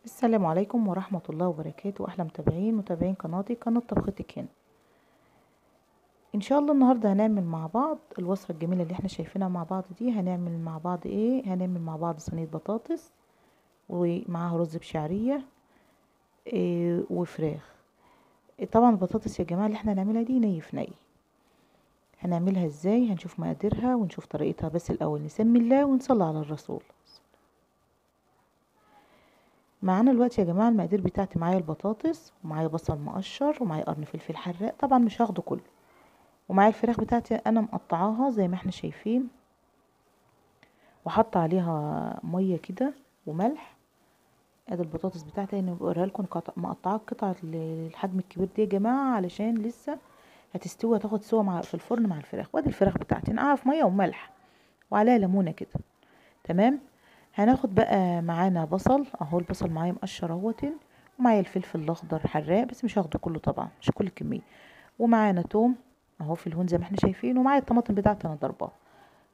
السلام عليكم ورحمة الله وبركاته. أحلى متابعين قناتي قناة طبختك هنا. إن شاء الله النهاردة هنعمل مع بعض الوصفة الجميلة اللي احنا شايفينها مع بعض دي. هنعمل مع بعض هنعمل مع بعض صينية بطاطس ومعاها رز بشعرية وفراخ. طبعا البطاطس يا جماعة اللي احنا هنعملها دي ني في ني. هنعملها ازاي؟ هنشوف مقاديرها ونشوف طريقتها، بس الأول نسمي الله ونصلي على الرسول. معانا دلوقتي يا جماعه المقادير بتاعتي: معايا البطاطس، ومعايا بصل مقشر، ومعايا قرن فلفل حراق، طبعا مش هاخده كله، ومعايا الفراخ بتاعتي انا مقطعاها زي ما احنا شايفين، وحاطه عليها ميه كده وملح. ادي البطاطس بتاعتي انا بوريها لكم مقطعاها قطع الحجم الكبير دي يا جماعه، علشان لسه هتستوي، هتاخد سوا في الفرن مع الفراخ. وادي الفراخ بتاعتي نقعها في ميه وملح وعليها ليمونه كده. تمام. هناخد بقى معانا بصل اهو، البصل معايا مقشر اهوت، ومعايا الفلفل الاخضر حراق بس مش هاخده كله طبعا، مش كل الكميه. ومعانا توم اهو في الهون زي ما احنا شايفين، ومعايا الطماطم بتاعتي انا ضرباها.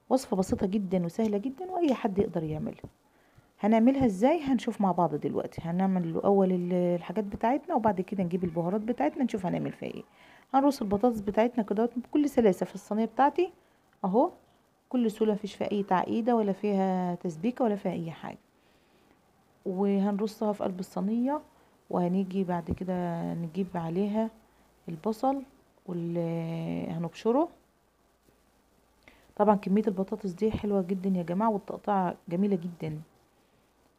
وصفه بسيطه جدا وسهله جدا واي حد يقدر يعملها. هنعملها ازاي؟ هنشوف مع بعض دلوقتي. هنعمل الاول الحاجات بتاعتنا، وبعد كده نجيب البهارات بتاعتنا نشوف هنعمل فيها ايه. هنرص البطاطس بتاعتنا كده بكل سلاسه في الصينيه بتاعتي اهو، كل سهوله، مفيش فيها اي تعقيده ولا فيها تسبيكه ولا فيها اي حاجه. وهنرصها في قلب الصينية، وهنيجي بعد كده نجيب عليها البصل هنبشره. طبعا كمية البطاطس دي حلوة جدا يا جماعة، والتقطيع جميلة جدا،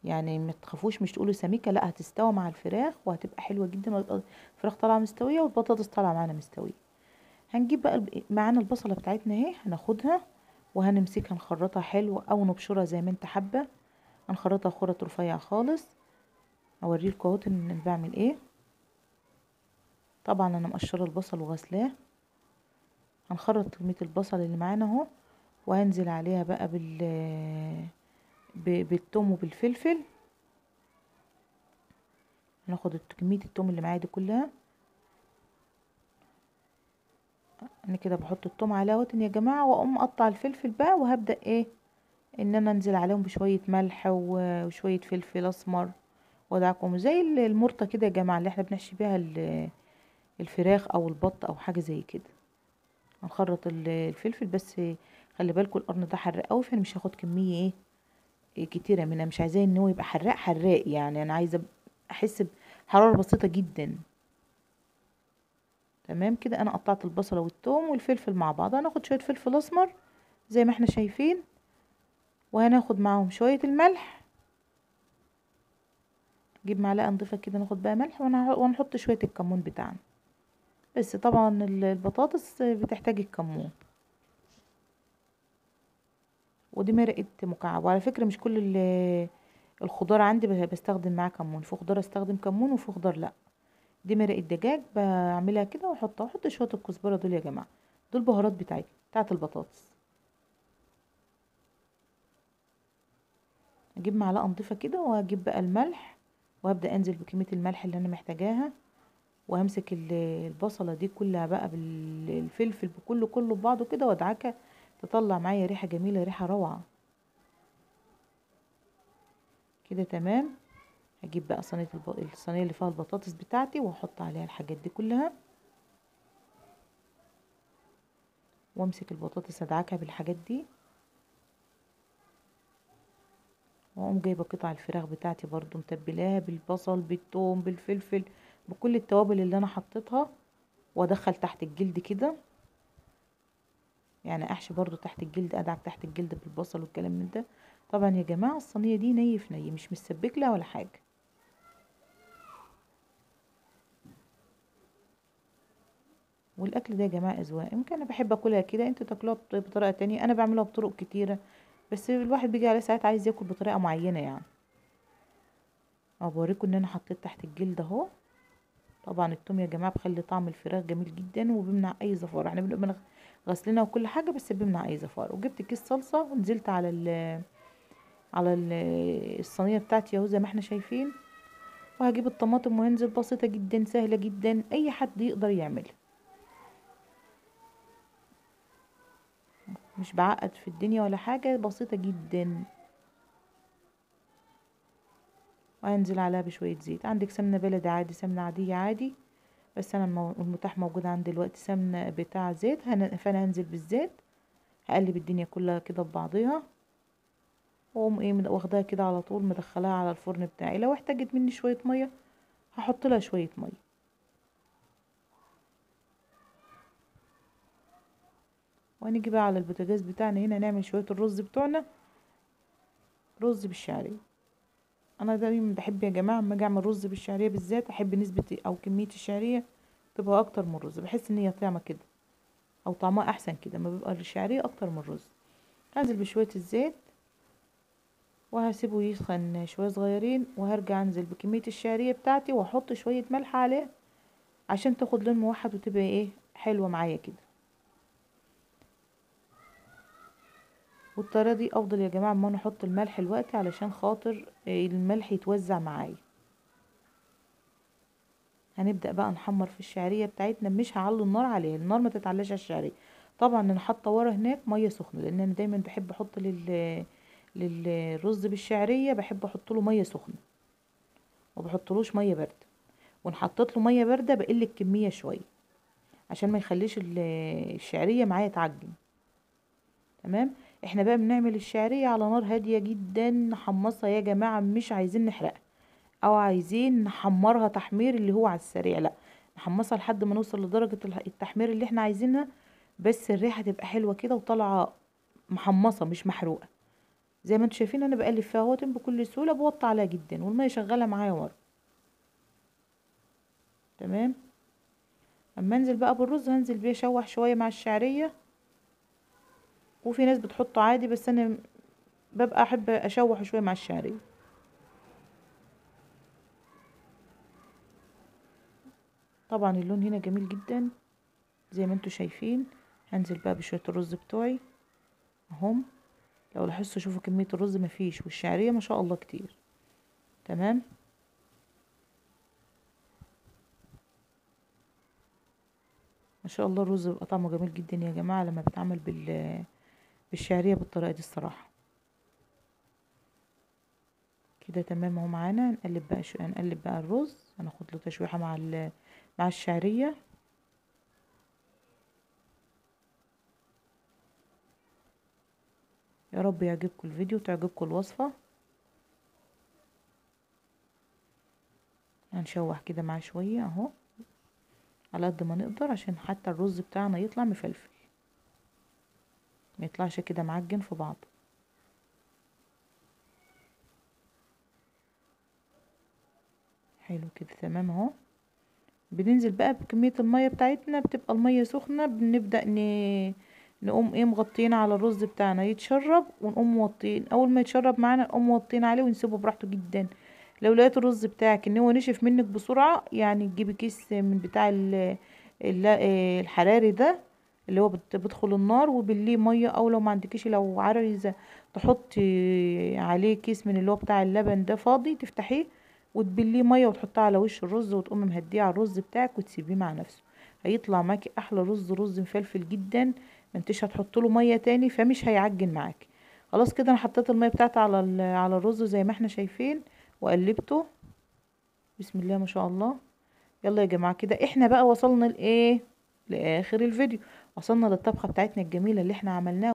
يعني ما تخافوش، مش تقولوا سميكة، لا هتستوى مع الفراخ وهتبقى حلوة جدا، وهتبقى الفراخ طالعة مستوية والبطاطس طالعة معانا مستوية. هنجيب بقى معانا البصلة بتاعتنا اهي، هناخدها وهنمسكها نخرطها حلو او نبشرها زي ما انت حابة. هنخرطها خرط رفيع خالص. اوريلكوا اهوت ان بعمل ايه. طبعا انا مقشره البصل وغسلاه. هنخرط كميه البصل اللي معانا اهو، وهنزل عليها بقى بالثوم وبالفلفل. هناخد كميه الثوم اللي معايا دي كلها. انا كده بحط الثوم على اهوت يا جماعه، واقوم اقطع الفلفل بقى، وهبدا ان انا انزل عليهم بشويه ملح وشويه فلفل اسمر، وادعكم زي المرطه كده يا جماعه اللي احنا بنحشي بيها الفراخ او البط او حاجه زي كده. هنخرط الفلفل بس. خلي بالكم القرن ده حراق قوي، فانا مش هاخد كميه كتيره منها، مش عايزاه ان هو يبقى حراق حراق، يعني انا عايزه احس بحراره بسيطه جدا. تمام كده. انا قطعت البصله والثوم والفلفل مع بعض. هناخد شويه فلفل اسمر زي ما احنا شايفين، وهناخد معاهم شويه الملح. نجيب معلقه نضيفه كده، ناخد بقى ملح، ونحط شويه الكمون بتاعنا. بس طبعا البطاطس بتحتاج الكمون. ودي مرقه مكعب، وعلى فكره مش كل الخضار عندي بستخدم معاه كمون، في خضار استخدم كمون وفي خضار لا. دي مرقه دجاج بعملها كده واحطها، واحط شويه الكزبره دول يا جماعه، دول بهارات بتاعتي بتاعت البطاطس. اجيب معلقه نضيفه كده، واجيب بقى الملح، وابدا انزل بكميه الملح اللي انا محتاجاها. وهمسك البصله دي كلها بقى بالفلفل كله ببعضه كده، وادعكها تطلع معايا ريحه جميله، ريحه روعه كده. تمام. هجيب بقى الصينيه اللي فيها البطاطس بتاعتي، واحط عليها الحاجات دي كلها، وامسك البطاطس ادعكها بالحاجات دي، واقوم جايبه قطع الفراخ بتاعتي برضو متبلاها بالبصل بالثوم بالفلفل بكل التوابل اللي انا حطيتها، وادخل تحت الجلد كده، يعني احشي برضو تحت الجلد، ادعك تحت الجلد بالبصل والكلام من ده. طبعا يا جماعه الصينيه دي ني في ني، مش مسبك لها ولا حاجه. والاكل ده يا جماعه اذواق، يمكن انا بحب اكلها كده، انتوا تاكلوها بطريقه تانية، انا بعملها بطرق كتيره، بس الواحد بيجي عليه ساعات عايز ياكل بطريقه معينه يعني. اهو بوريكم ان انا حطيت تحت الجلد اهو. طبعا التوم يا جماعه بيخلي طعم الفراخ جميل جدا، وبيمنع اي زفاره، احنا بنبقى غسلنا وكل حاجه، بس بيمنع اي زفاره. وجبت كيس صلصه ونزلت على الصينيه بتاعتي اهو زي ما احنا شايفين. وهجيب الطماطم وهنزل، بسيطه جدا سهله جدا، اي حد يقدر يعملها، مش بعقد في الدنيا ولا حاجه، بسيطه جدا. وهنزل عليها بشويه زيت. عندك سمنه بلدي عادي، سمنه عاديه عادي، بس انا المتاح موجود عندي دلوقتي سمنه بتاع زيت. فانا هنزل بالزيت، هقلب الدنيا كلها كده ببعضيها، واقوم ايه واخداها كده على طول مدخلاها على الفرن بتاعي. لو احتاجت مني شويه ميه هحط لها شويه ميه. وهنيجي بقى على البوتاجاز بتاعنا هنا نعمل شويه الرز بتوعنا. رز بالشعريه. انا دايما بحب يا جماعه اما اجي اعمل رز بالشعريه بالذات، احب نسبه او كميه الشعريه تبقى اكتر من الرز، بحس ان هي طعمه كده او طعمها احسن كده ما بيبقى الشعريه اكتر من الرز. هنزل بشويه الزيت وهسيبه يسخن شويه صغيرين، وهرجع انزل بكميه الشعريه بتاعتي واحط شويه ملح عليه عشان تاخد لون موحد وتبقى ايه حلوه معايا كده. والطريقه دي افضل يا جماعه ما انا احط الملح دلوقتي علشان خاطر الملح يتوزع معايا. هنبدأ بقى نحمر في الشعرية بتاعتنا، مش هعلي النار عليها، النار ما تتعلاش على الشعرية. طبعا انا حاطه ورا هناك ميه سخنه، لان انا دايما بحب احط للرز بالشعريه بحب احط له ميه سخنه، ما بحطلوش ميه بارده. وان حطيت له ميه بارده بقل الكميه شويه عشان ما يخليش الشعريه معايا تعجن. تمام. احنا بقى بنعمل الشعريه على نار هاديه جدا، نحمصها يا جماعه، مش عايزين نحرقها او عايزين نحمرها تحمير اللي هو على السريع، لا، نحمصها لحد ما نوصل لدرجة التحمير اللي احنا عايزينها، بس الريحة تبقى حلوة كده وطالعة محمصة مش محروقة. زي ما انتوا شايفين انا بقلب فيها اهوت بكل سهولة، بوطي عليها جدا والمية شغالة معايا ورا. تمام. اما انزل بقى بالرز هنزل بيه اشوح شوية مع الشعرية، وفي ناس بتحطه عادي بس انا ببقى احب اشوح شوية مع الشعرية. طبعا اللون هنا جميل جدا زي ما انتوا شايفين. هنزل بقى بشوية الرز بتوعي اهم. لو لاحظتوا شوفوا كمية الرز مفيش، والشعرية ما شاء الله كتير. تمام. ما شاء الله الرز بيبقى طعمه جميل جدا يا جماعة لما بيتعمل بالشعرية بالطريقة دي الصراحة. كده تمام اهو معانا. نقلب بقى نقلب بقى الرز، هناخد له تشويحة مع الشعرية. يا رب يعجبكم الفيديو وتعجبكم الوصفة. هنشوح كده معاه شوية اهو على قد ما نقدر عشان حتى الرز بتاعنا يطلع مفلفل، ما يطلعش كده معجن في بعض. حلو كده تمام اهو. بننزل بقى بكمية المية بتاعتنا، بتبقى المية سخنة، بنبدأ نقوم ايه مغطين على الرز بتاعنا يتشرب، ونقوم موطين اول ما يتشرب معانا نقوم موطين عليه ونسيبه براحته جدا. لو لقيت الرز بتاعك ان هو نشف منك بسرعة، يعني تجيبي كيس من بتاع الحراري ده اللي هو بيدخل النار وبالليه مية، او لو ما عندكيش لو عايزة تحطي عليه كيس من اللي هو بتاع اللبن ده فاضي، تفتحيه وتبليه ميه وتحطها على وش الرز وتقومي مهديه على الرز بتاعك وتسيبيه مع نفسه. هيطلع معاكي احلى رز، رز مفلفل جدا، ما انتش هتحط له ميه تاني فمش هيعجن معاكي. خلاص كده انا حطيت الميه بتاعتي على الرز زي ما احنا شايفين وقلبته. بسم الله ما شاء الله. يلا يا جماعه كده احنا بقى وصلنا لايه، لاخر الفيديو. وصلنا للطبخه بتاعتنا الجميله اللي احنا عملناها.